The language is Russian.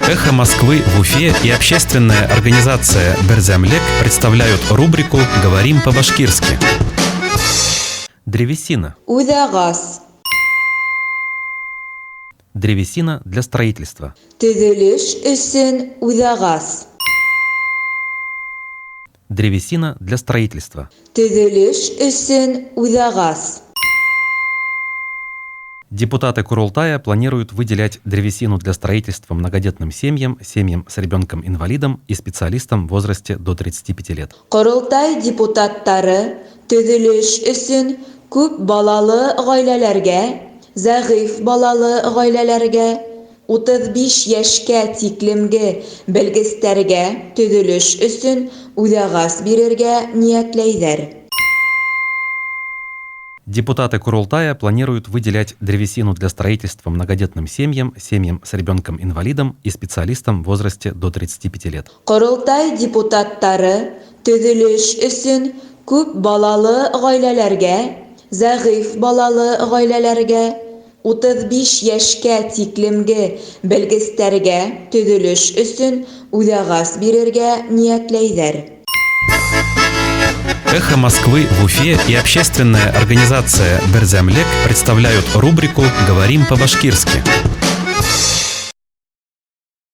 «Эхо Москвы» в Уфе и общественная организация «Берзямлек» представляют рубрику «Говорим по-башкирски». Древесина. Үҙәғас. Древесина для строительства. Төҙөлөш өсөн үҙәғас. Древесина для строительства. Төҙөлөш өсөн үҙәғас. Депутаты Курултая планируют выделять древесину для строительства многодетным семьям, семьям с ребенком-инвалидом и специалистам в возрасте до 35 лет. Ҡоролтай депутаттары төҙөлөш өсөн күп балалы ғаиләләргә, зәғиф балалы ғаиләләргә, 35 йәшкә тиклемге белгестәргә төҙөлөш өсөн үҙәғас бирергә ниәтләйҙәр. Депутаты Курултая планируют выделять древесину для строительства многодетным семьям, семьям с ребенком-инвалидом и специалистам в возрасте до 35 лет. Ҡоролтай депутаттары төҙөлөш өсөн күп балалы ғаиләләргә, зәғиф балалы ғаиләләргә, 35 йәшкә тиклемге белгестәргә төҙөлөш өсөн үҙәғас бирергә ниәтләйҙәр. «Эхо Москвы» в Уфе и общественная организация «Берзямлек» представляют рубрику «Говорим по-башкирски».